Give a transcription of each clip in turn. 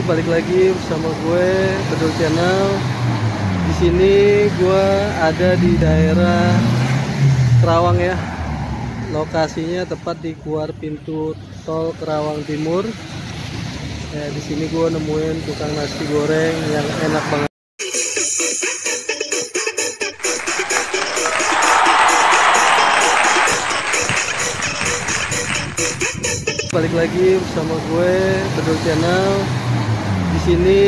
balik lagi bersama gue Bedul Channel. Di sini gue ada di daerah Kerawang ya. Lokasinya tepat di keluar pintu tol Kerawang Timur. Ya, di sini gue nemuin tukang nasi goreng yang enak banget. Balik lagi bersama gue Bedul Channel. Di sini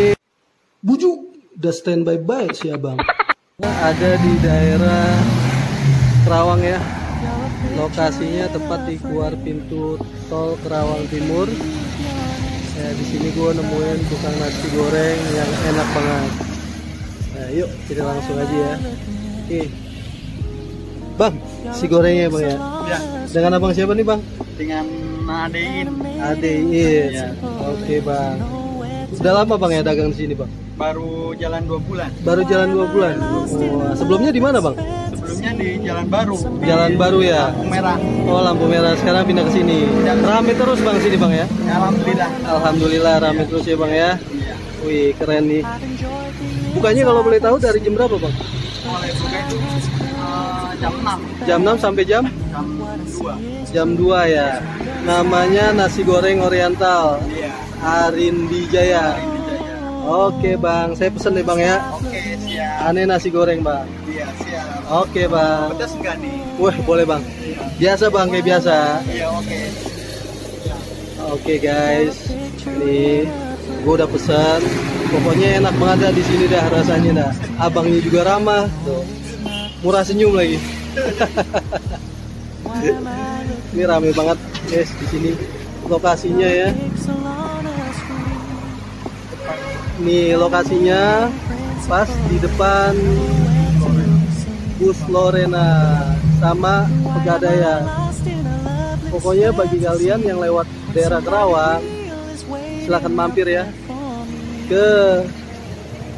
bujuk udah standby baik sih abang. Ada di daerah Kerawang ya. Lokasinya tepat di keluar pintu tol Kerawang Timur. Ya, di sini gue nemuin tukang nasi goreng yang enak banget. Nah, yuk kita langsung aja ya. Oke. Bang, si gorengnya bang ya. Ya. Dengan abang siapa nih bang? Dengan Adein. Adein. Ya. Oke bang. Udah lama bang ya dagang di sini bang? Baru jalan 2 bulan. Baru jalan 2 bulan. Oh, sebelumnya di mana bang? Sebelumnya di Jalan Baru. Jalan Baru ya. Lampu Merah. Oh lampu merah. Sekarang pindah ke sini. Rame terus bang sini bang ya? Alhamdulillah. Alhamdulillah rame terus ya bang ya. Iya. Wih keren nih. Bukannya kalau boleh tahu dari jam berapa bang? Mulai buka itu jam 6. Jam 6 sampai jam? Jam 2. Jam 2 ya. Namanya nasi goreng oriental. Iya. Arindi Jaya. Oke bang, saya pesen deh bang ya. Oke, siap. Aneh nasi goreng bang. Iya, siap. Oke bang. Pedas enggak nih? Wah boleh bang. Biasa bang kayak biasa. Iya, oke. Oke guys, ini gue udah pesan. Pokoknya enak banget dah di sini dah rasanya dah. Abangnya juga ramah, tuh. Murah senyum lagi. Ini rame banget guys di sini. Lokasinya ya. Nih lokasinya pas di depan Bus Lorena sama Pegadaian. Pokoknya bagi kalian yang lewat daerah Kerawang, silahkan mampir ya ke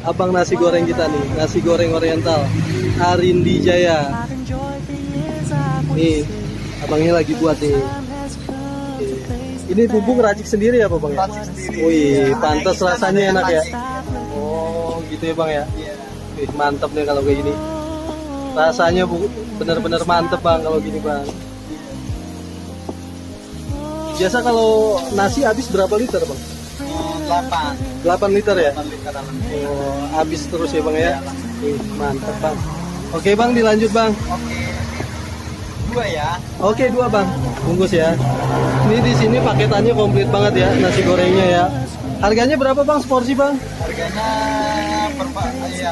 abang nasi goreng kita nih, nasi goreng oriental Arindi Jaya. Nih abangnya lagi buat nih. Ini bumbu ngeracik sendiri ya bang? Racik sendiri. Wih, Ya, pantas kita rasanya ada enak ya. racik. Oh, gitu ya bang ya. Iya. Wih, mantep nih kalau kayak gini. Rasanya bener-bener mantep bang kalau gini bang. Biasa kalau nasi habis berapa liter bang? 8. 8 liter ya? 8 liter dalam. Oh, habis terus ya bang ya. Wih, mantep bang. Oke bang, dilanjut bang. Oke. 2 ya. Oke 2 bang, bungkus ya. Ini di sini paketannya komplit banget ya nasi gorengnya ya. Harganya berapa bang seporsi bang? Harganya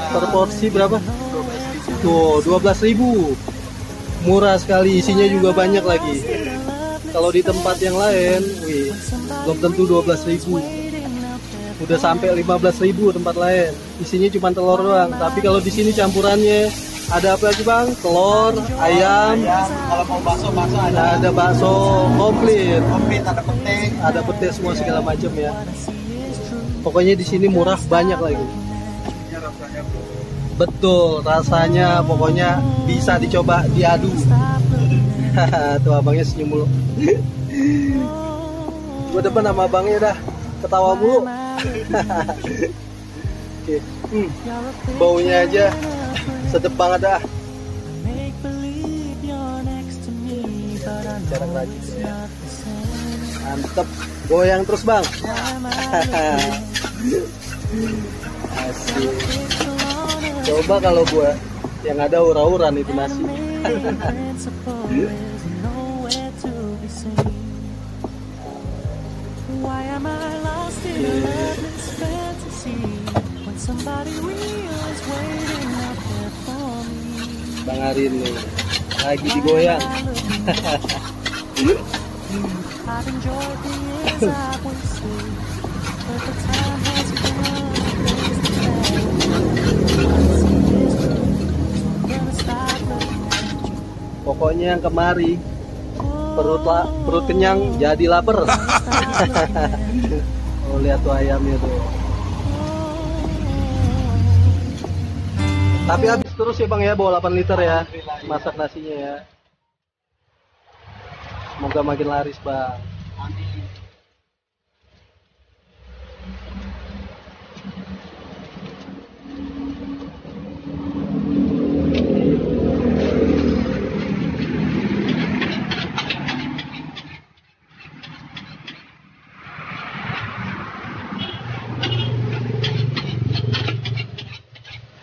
Per porsi berapa? 12.000. Tuh 12.000. Murah sekali, isinya juga banyak lagi. Kalau di tempat yang lain, wih, belum tentu 12.000. Udah sampai 15.000 tempat lain. Isinya cuma telur doang. Tapi kalau di sini campurannya ada apa lagi bang? Telur, ayam, Kalau mau bakso ada. ada bakso komplit, Komplit, ada pete. ada pete semua segala macam ya. Pokoknya di sini murah banyak lagi. Ini rasanya Betul, rasanya pokoknya bisa dicoba diadu. Tuh abangnya senyum mulu. Gue depan sama abangnya dah ketawa mulu. Oke, baunya aja sedep banget dah. Cara rajin ya. Mantep, goyang terus bang. Asik. Coba kalau gua yang ada ura-uran itu nasi. Bang Arin nih lagi digoyang. Pokoknya yang kemari perut kenyang jadi lapar. Oh lihat tuh ayamnya tuh. Tapi habis terus ya bang ya, bawa 8 liter ya masak nasinya ya. Semoga makin laris bang. Amin.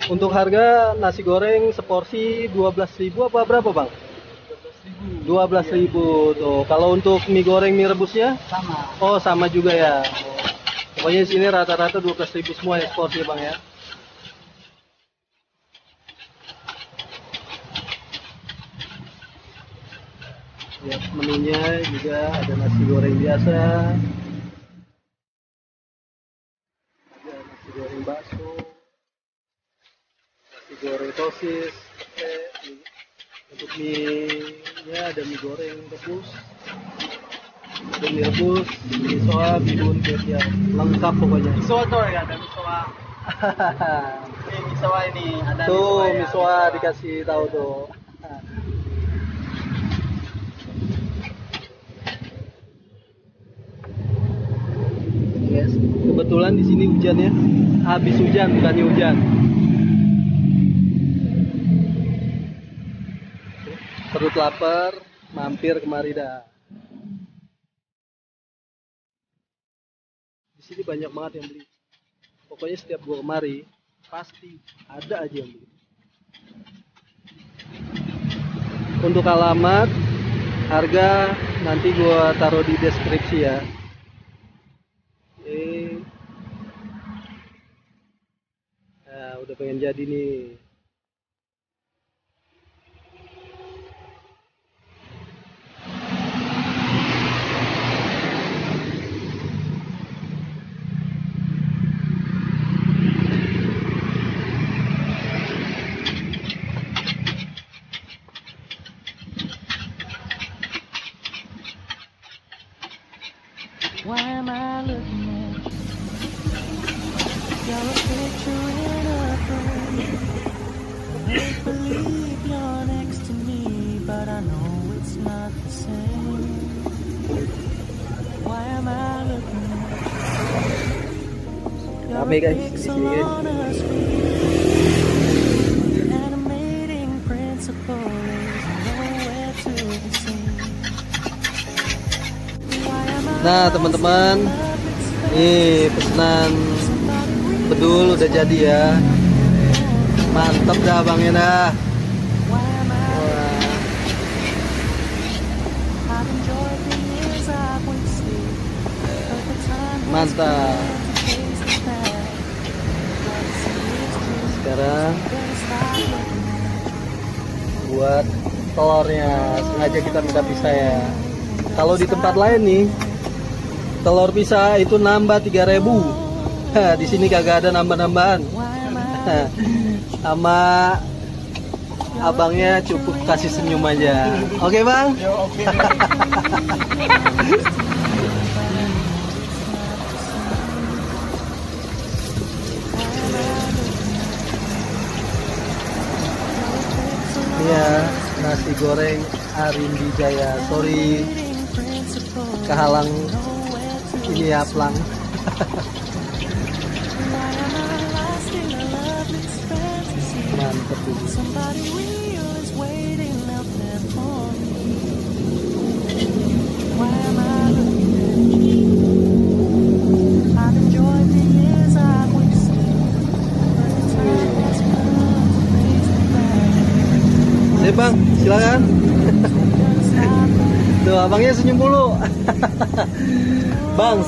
Untuk harga nasi goreng seporsi 12.000 apa berapa bang? 12.000 tuh. Kalau untuk mie goreng mie rebusnya? Sama. Oh sama juga ya. Pokoknya di sini rata-rata 12.000 semua ya seporsi bang ya. Ya, menunya juga ada nasi goreng biasa, ada nasi goreng bakso, nasi goreng sosis, untuk mie-nya ada mie goreng rebus, ada mie rebus, mie soa, bihun, ya lengkap pokoknya. Misoa tuh ya, ada misoa. Ini misoa ini, ada Tuh ya, mie soa dikasih tahu tuh. Yes. Kebetulan di sini hujan ya, habis hujan bukannya hujan. Perut lapar, mampir kemari dah. Di sini banyak banget yang beli. Pokoknya setiap gua kemari pasti ada aja yang beli. Untuk alamat, harga nanti gua taruh di deskripsi ya. Nah, udah pengen jadi nih. Why am I looking at you? You're a picture in a frame. Make believe you're next to me, but I know it's not the same. Why am I looking at you? You're a pixel on a screen. Animating principle is nowhere to be seen. Nah teman-teman, nih pesanan bedul udah jadi ya. Mantap dah bangnya dah. Wah. Mantap. Sekarang buat telurnya, sengaja kita minta pisah ya. Kalau di tempat lain nih telur pisah itu nambah 3.000. Di sini kagak ada nambah-nambahan. Sama abangnya cukup kasih senyum aja. Oke bang? Oke. Iya, nasi goreng Arindi Jaya. Sorry, kehalang ini ya pelang. Mantep ini. Bang, silakan. Tuh abangnya senyum mulu. Bang,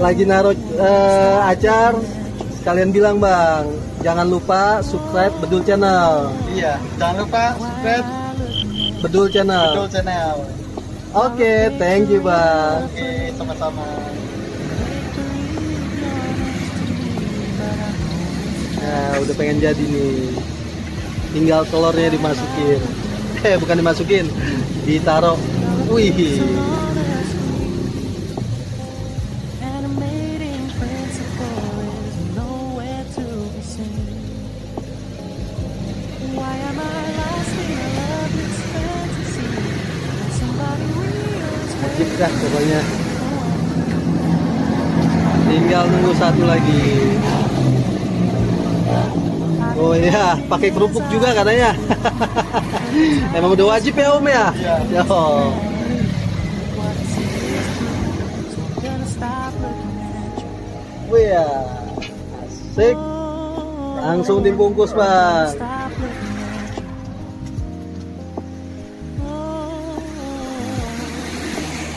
lagi naruh acar, sekalian bilang bang, jangan lupa subscribe Bedul Channel. Iya, jangan lupa subscribe Bedul Channel. Bedul Channel. Oke, thank you bang. Oke, sama-sama. Nah, udah pengen jadi nih. Tinggal telurnya dimasukin. Bukan dimasukin, ditaruh. Wih. Wajib dah pokoknya. Tinggal nunggu satu lagi. Oh iya, pakai kerupuk juga katanya. Emang udah wajib ya Om ya? Iya. Yo. Wih ya, asik. Langsung dibungkus bang. Stop looking at you.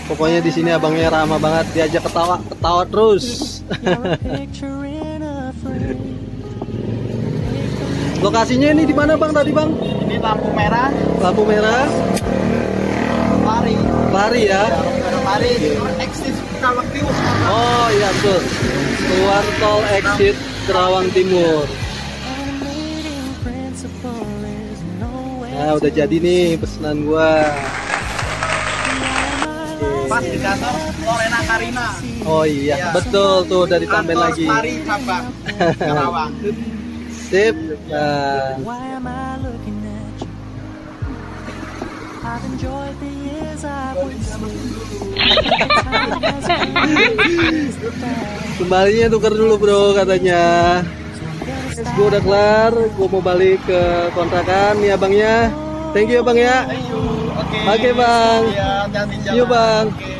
Pokoknya di sini abangnya ramah banget, diajak ketawa terus. You're a picture in a frame. Lokasinya ini di mana bang tadi bang? Ini lampu merah, Lampu merah, lari. lari ya. Lari, exit Karawang Timur. Oh iya betul. Keluar tol exit Kerawang Timur. Animating principle is nowhere. Nah udah jadi nih pesanan gua. Pas di kantor Lorena Karina. Oh iya betul tuh udah ditambahin Kantor lagi. Mari cabang Karawang. Sip. Nah, Why am I looking at you? I've enjoyed the years I've wasted. Time has been kembalinya tuker dulu bro katanya. Gue udah kelar, gue mau balik ke kontrakan nih abangnya. Thank you bang ya. Oke. Oke, Bang. Iya, hati-hati See you, jalan. Bang. Oke.